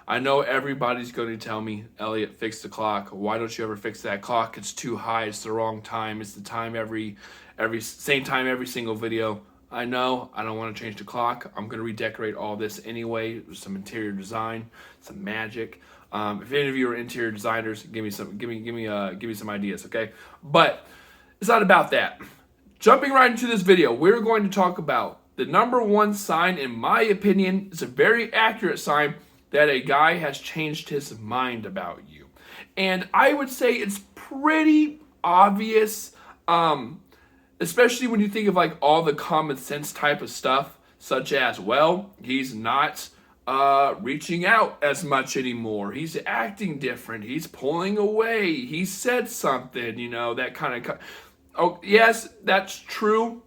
I know everybody's going to tell me, Elliot, fix the clock. Why don't you ever fix that clock? It's too high. It's the wrong time. It's the time every same time every single video. I know. I don't want to change the clock. I'm going to redecorate all this anyway. Some interior design, some magic. If any of you are interior designers, give me some ideas, okay? But it's not about that. Jumping right into this video, we're going to talk about the number one sign, in my opinion. It's a very accurate sign that a guy has changed his mind about you. And I would say it's pretty obvious, especially when you think of like all the common sense type of stuff, such as, well, he's not reaching out as much anymore. He's acting different. He's pulling away. He said something, that kind of. Oh, yes, that's true.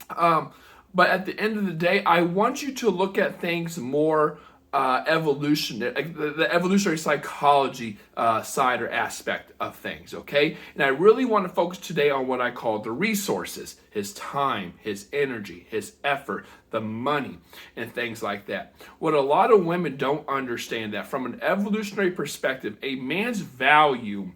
But at the end of the day, I want you to look at things more evolutionary, like the evolutionary psychology side or aspect of things, okay? And I really want to focus today on what I call the resources: his time, his energy, his effort, the money, and things like that. What a lot of women don't understand, that from an evolutionary perspective, a man's value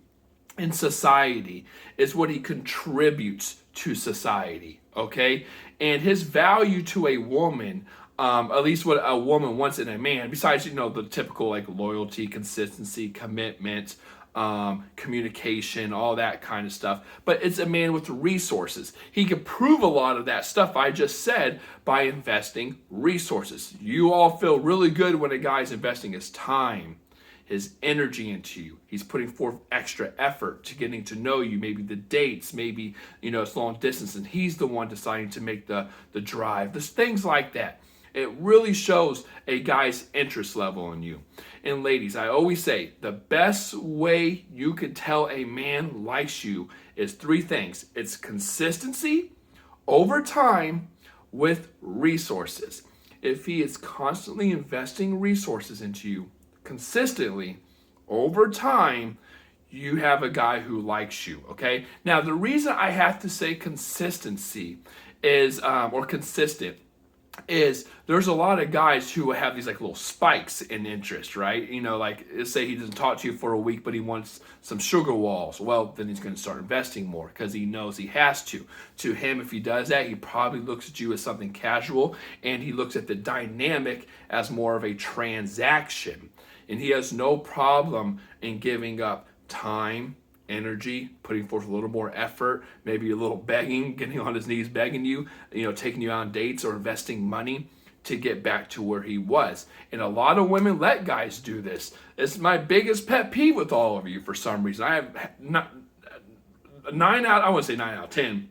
in society is what he contributes to society, okay? And his value to a woman, at least what a woman wants in a man, besides, the typical like loyalty, consistency, commitment, communication, all that kind of stuff. But it's a man with resources. He can prove a lot of that stuff I just said by investing resources. You all feel really good when a guy's investing his time, his energy into you. He's putting forth extra effort to getting to know you, maybe the dates, maybe, it's long distance, and he's the one deciding to make the drive. There's things like that. It really shows a guy's interest level in you. And ladies, I always say the best way you can tell a man likes you is three things. It's consistency over time with resources. If he is constantly investing resources into you, consistently over time, you have a guy who likes you, okay? Now, the reason I have to say consistency is, or consistent, is there's a lot of guys who have these like little spikes in interest, right? Like, let's say he doesn't talk to you for a week, but he wants some sugar walls. Well, then he's going to start investing more because he knows he has to. To him, if he does that, he probably looks at you as something casual, and he looks at the dynamic as more of a transaction. And he has no problem in giving up time, energy, putting forth a little more effort, maybe a little begging, getting on his knees begging you, taking you on dates or investing money to get back to where he was. And a lot of women let guys do this. It's my biggest pet peeve with all of you for some reason. I have not, I wouldn't say 9 out of 10,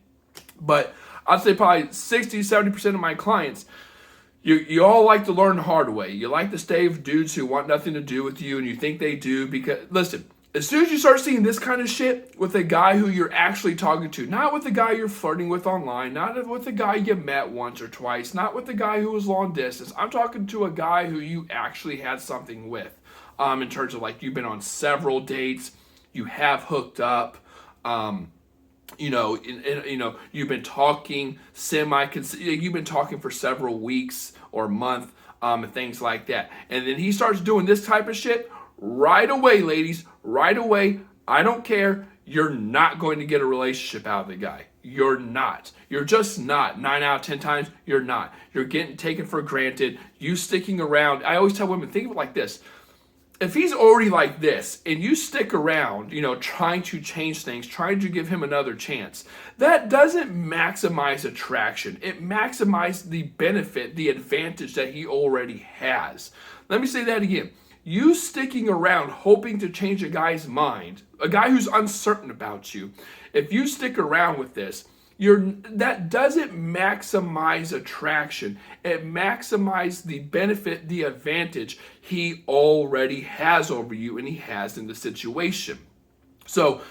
but I'd say probably 60, 70% of my clients, you all like to learn the hard way. You like to stay with dudes who want nothing to do with you, and you think they do because, listen, as soon as you start seeing this kind of shit with a guy who you're actually talking to, not with the guy you're flirting with online, not with the guy you met once or twice, not with the guy who was long distance. I'm talking to a guy who you actually had something with, in terms of like you've been on several dates, you have hooked up, you've been talking you've been talking for several weeks or month, and things like that. And then he starts doing this type of shit. Right away, ladies, right away, I don't care. You're not going to get a relationship out of the guy. You're not. You're just not. 9 out of 10 times, you're not. You're getting taken for granted. You sticking around. I always tell women, think of it like this. If he's already like this and you stick around, trying to change things, trying to give him another chance, that doesn't maximize attraction. It maximizes the benefit, the advantage that he already has. Let me say that again. You sticking around hoping to change a guy's mind, a guy who's uncertain about you, if you stick around with this, that doesn't maximize attraction. It maximizes the benefit, the advantage he already has over you and he has in the situation. So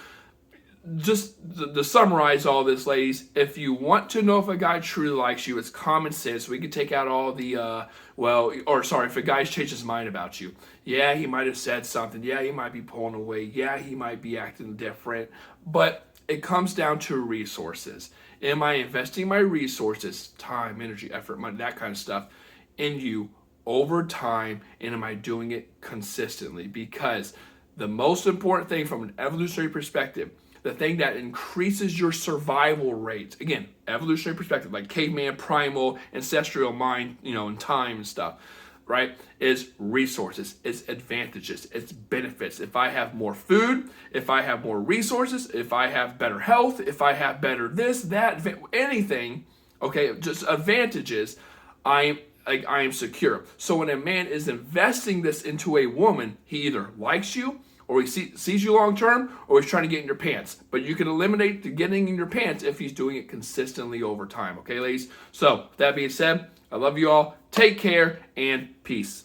just to summarize all this, ladies, if you want to know if a guy truly likes you, it's common sense. We can take out all the, if a guy's changed his mind about you. Yeah, he might have said something. Yeah, he might be pulling away. Yeah, he might be acting different. But it comes down to resources. Am I investing my resources, time, energy, effort, money, that kind of stuff, in you over time, and am I doing it consistently? Because the most important thing from an evolutionary perspective, the thing that increases your survival rate, again, evolutionary perspective, like caveman, primal, ancestral mind, and time and stuff, right, is resources, it's advantages, it's benefits. If I have more food, if I have more resources, if I have better health, if I have better this, that, anything, okay, just advantages, I am secure. So when a man is investing this into a woman, he either likes you, or he sees you long term, or he's trying to get in your pants. But you can eliminate the getting in your pants if he's doing it consistently over time. Okay, ladies? So, that being said, I love you all. Take care and peace.